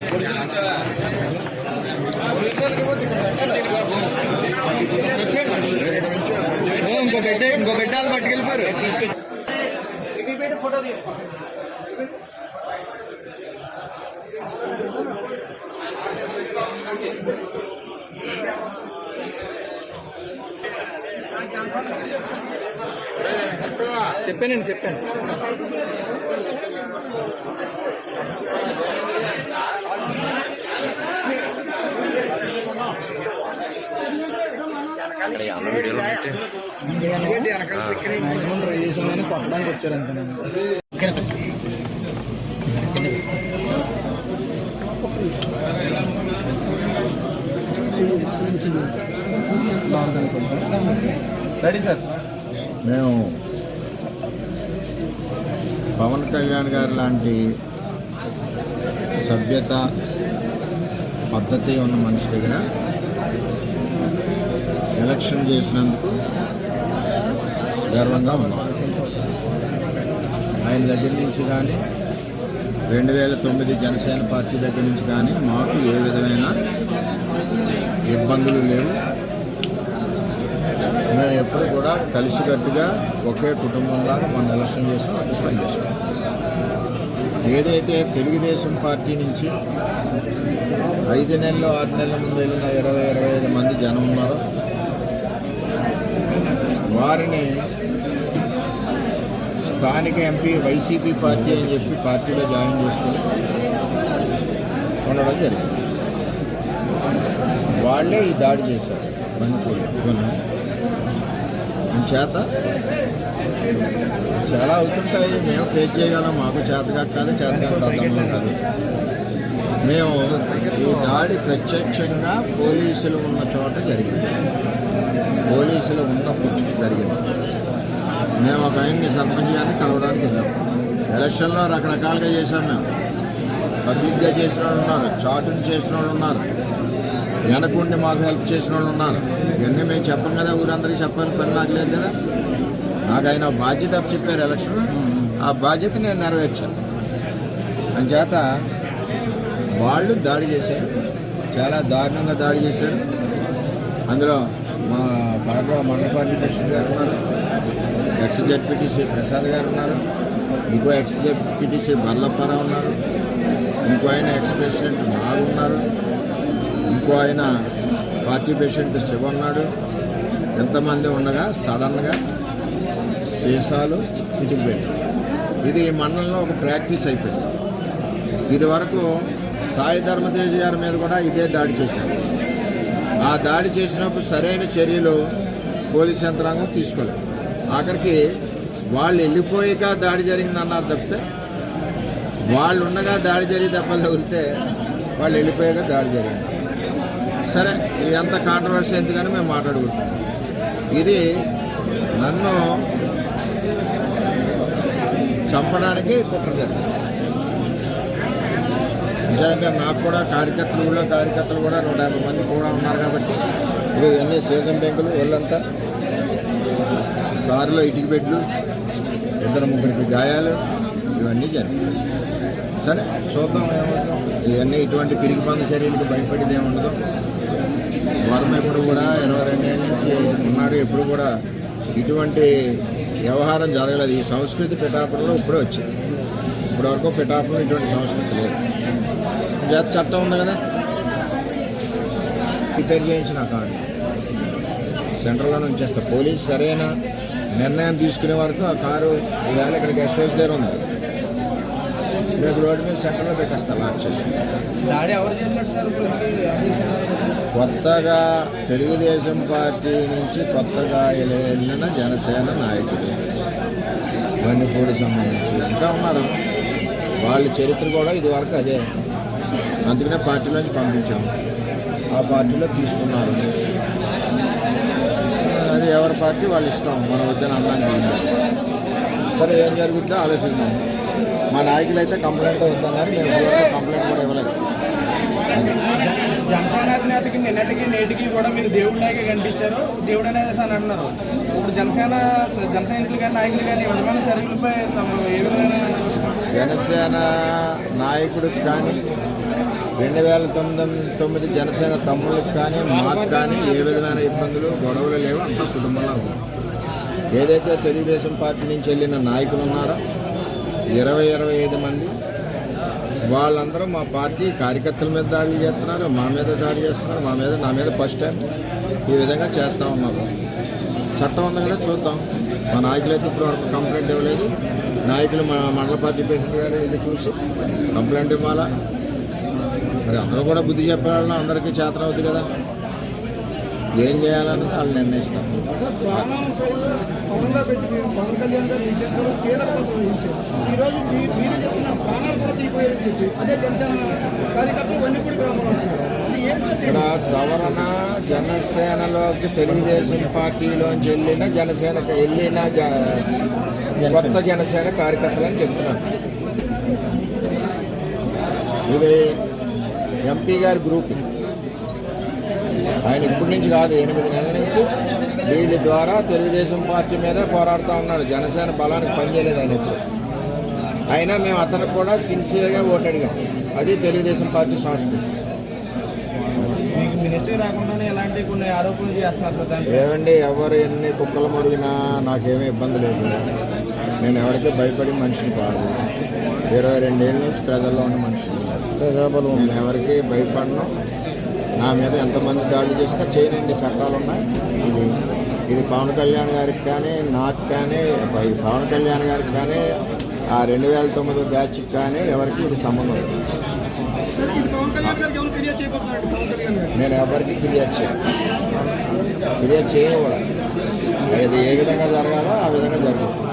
ఇంకో పెట్టాలి పట్టుకెళ్ళిపోయారు. ఫోటో చెప్పాను. కొట్టడానికి వచ్చారంటే రెడీ సార్. మేము పవన్ కళ్యాణ్ గారు లాంటి సభ్యత పద్ధతి ఉన్న మనిషి దగ్గర ఎలక్షన్ చేసినందుకు గర్వంగా ఉన్నాం. ఆయన దగ్గర నుంచి కానీ 2009 జనసేన పార్టీ దగ్గర నుంచి కానీ మాకు ఏ విధమైన ఇబ్బందులు లేవు. మేము ఎప్పుడు కూడా కలిసికట్టుగా ఒకే కుటుంబంలాగా మనం ఎలక్షన్ చేసాం, అది పనిచేసాం. ఏదైతే తెలుగుదేశం పార్టీ నుంచి 5 నెలలు 6 నెలల ముందు వెళ్ళిన 20-25 మంది జనం ఉన్నారో వారిని స్థానిక ఎంపీ వైసీపీ పార్టీ అని చెప్పి పార్టీలో జాయిన్ చేసుకుని ఉండడం జరిగింది. వాళ్ళే ఈ దాడి చేశారు మణిపూర్ చేత. చాలా అవుతుంటాయి, మేము ఫేస్ చేయగలం. మాకు చేతగా కాదు, చేతగా తతంలో కాదు. మేము ఈ దాడి ప్రత్యక్షంగా పోలీసులు ఉన్న చోట జరిగింది, పోలీసులు ఉన్నప్పుడు జరిగింది. మేము ఒక ఆయన్ని సర్పంచ్ గారిని కలవడానికి వెళ్ళాం. ఎలక్షన్లో రకరకాలుగా చేశాం. మేము పబ్లిక్గా చేసిన వాళ్ళు ఉన్నారు, చాటుని చేసిన వాళ్ళు ఉన్నారు, వెనకుండి మాకు హెల్ప్ చేసిన వాళ్ళు ఉన్నారు. ఇవన్నీ మేము చెప్పం కదా, ఊరందరికీ చెప్పాలని పని నాకు లేదు కదా. నాకు ఆయన బాధ్యత చెప్పారు ఎలక్షన్, ఆ బాధ్యత నేను నెరవేర్చాను. అందుచేత వాళ్ళు దాడి చేశారు, చాలా దారుణంగా దాడి చేశారు. అందులో మా మండల పార్టీ ప్రెసిడెంట్ గారు ఉన్నారు, ఎక్స్-జెడ్పీటీసీ ప్రసాద్ గారు ఉన్నారు, ఇంకో ఎక్స్-జెడ్పీటీసీ బర్లప్పారావు ఉన్నారు, ఇంకో ఆయన ఎక్స్-ప్రెసిడెంట్ నాగు ఉన్నారు, ఇంకో ఆయన పార్టీ ప్రెసిడెంట్ శివ ఉన్నాడు. ఎంతమంది ఉండగా సడన్గా సీసాలు ఇటుకు పెట్టారు. ఇది ఈ మండలంలో ఒక ప్రాక్టీస్ అయిపోయింది. ఇది వరకు సాయి ధర్మతేజ్ గారి మీద కూడా ఇదే దాడి చేశారు. ఆ దాడి చేసినప్పుడు సరైన చర్యలు పోలీస్ యంత్రాంగం తీసుకోలేదు. ఆఖరికి వాళ్ళు వెళ్ళిపోయాక దాడి జరిగిందన్నారు తప్పితే, వాళ్ళు ఉండగా దాడి జరిగి దెబ్బలు తగిలితే వాళ్ళు వెళ్ళిపోయాక దాడి జరిగింది. సరే, ఇది ఎంత కాంట్రవర్సీ ఎందుకని మేము మాట్లాడుకుంటాం. ఇది నన్ను చంపడానికి కుట్ర జరిగింది. నిజంగా నాకు కూడా కార్యకర్తలు కూడా 150 మంది కూడా ఉన్నారు కాబట్టి ఇవన్నీ సీజన్ బ్యాంకులు వాళ్ళంతా కారులో ఇటుక బెడ్లు, 2-3 గాయాలు, ఇవన్నీ జరిగాయి. సరే చూద్దాం ఏమవుతాం. ఇవన్నీ ఇటువంటి పిరికి పంద చర్యలకు భయపడేది ఏముండదు. వర్మ ఎప్పుడు కూడా 22 ఏళ్ళ నుంచి ఉన్నాడు, ఎప్పుడు కూడా ఇటువంటి వ్యవహారం జరగలేదు. ఈ సంస్కృతి పిఠాపురంలో ఇప్పుడే వచ్చింది. ఇప్పటివరకు పిఠాపురం ఇటువంటి సంస్కృతి లేదు. చట్టం ఉంది కదా, రిపేర్ చేయించిన కాదు సెంట్రల్లోనే ఉంచేస్తా. పోలీసు సరైన నిర్ణయం తీసుకునే వరకు ఆ కారు ఈవేళ ఇక్కడ గెస్ట్ హౌస్ దగ్గర ఉంది, రేపు రోడ్డు మీద సెంటర్లో పెట్టేస్తా లాక్ చేసి. కొత్తగా తెలుగుదేశం పార్టీ నుంచి కొత్తగా వెళ్ళిన జనసేన నాయకులు బండిపూడి సంబంధించి ఇంకా ఉన్నారు. వాళ్ళ చరిత్ర కూడా ఇదివరకు అదే. అందుకనే పార్టీలోంచి పంపించాము, ఆ పార్టీలో తీసుకున్నారు. అది ఎవరి పార్టీ వాళ్ళ ఇష్టం, మనం వద్దని అనడానికి. సరే, ఏం జరుగుతుందో ఆలోచిద్దాం. మా నాయకులు అయితే కంప్లైంట్ వద్దన్నారు, మేము ఇప్పటివరకు కంప్లైంట్ కూడా ఇవ్వలేదు. జనసేన అధినేతకి నిన్నటికి నేటికి కూడా మీరు దేవుడిలాగే కనిపించారు, దేవుడు అనేది అని అన్నారు. ఇప్పుడు జన సైనికులు కానీ నాయకులు కానీ విధమైన చర్యలపై ఏ విధమైన జనసేన నాయకుడికి కానీ 2009 జనసేన తమ్ముళ్ళకి కానీ మాకు కానీ ఏ విధమైన ఇబ్బందులు గొడవలు లేవు, అంతా కుటుంబంలో ఉంది. ఏదైతే తెలుగుదేశం పార్టీ నుంచి వెళ్ళిన నాయకులు ఉన్నారో 20-25 మంది, వాళ్ళందరూ మా పార్టీ కార్యకర్తల మీద దాడులు చేస్తున్నారు, మా మీద దాడి చేస్తున్నారు, నా మీద ఫస్ట్ టైం ఈ విధంగా చేస్తూ ఉన్నారు. చట్టం ఉంది కదా, చూద్దాం. మా నాయకులు అయితే ఇప్పుడు వరకు కంప్లైంట్ ఇవ్వలేదు. నాయకులు మా మండల పార్టీ ప్రెసిడెంట్ గారు ఇది చూసి కంప్లైంట్ ఇవ్వాలా. మరి అందరూ కూడా బుద్ధి చెప్పేవాళ్ళం, అందరికీ చేతన అవుతుంది కదా. ఏం చేయాలన్నది వాళ్ళు నిర్ణయిస్తాం. ఇక్కడ సవరణ జనసేనలోకి తెలుగుదేశం పార్టీలోంచి వెళ్ళిన జనసేనకు వెళ్ళిన కొత్త జనసేన కార్యకర్తలు అని చెప్తున్నాను. ఇది ఎంపీ గారి గ్రూప్. ఆయన ఇప్పటి నుంచి కాదు, 8 నెలల నుంచి వీళ్ళ ద్వారా తెలుగుదేశం పార్టీ మీదే పోరాడుతూ ఉన్నాడు. జనసేన బలానికి పనిచేయలేదు ఆయన ఇప్పుడు. అయినా మేము అతనికి కూడా సిన్సియర్గా ఓటు అడిగాం. అది తెలుగుదేశం పార్టీ సంస్కృతి. మీకు మినిస్ట్రీ రాకుండానే ఇలాంటి కొన్ని ఆరోపణలు చేస్తున్నారు సార్. ఏమండి, ఎవరు ఎన్ని కుక్కలు మురిగినా నాకేమీ ఇబ్బంది లేదు. నేను ఎవరికీ భయపడి మనిషిని కాదు. 22 ఏళ్ళ నుంచి ప్రజల్లో ఉన్న మనిషిని. నేను ఎవరికి భయపడను. నా మీద ఎంతమంది దాడులు చేసినా చేయనండి, చట్టాలు ఉన్నాయి. ఇది పవన్ కళ్యాణ్ గారికి కానీ, నాకు కానీ, పవన్ కళ్యాణ్ గారికి కానీ, ఆ 2009 బ్యాచ్కి కానీ ఎవరికి ఇది సంబంధం లేదు. నేను ఎవరికి ఫిర్యాదు చేయను కూడా. అది ఏ విధంగా జరగాలో ఆ విధంగా జరుగుతుంది.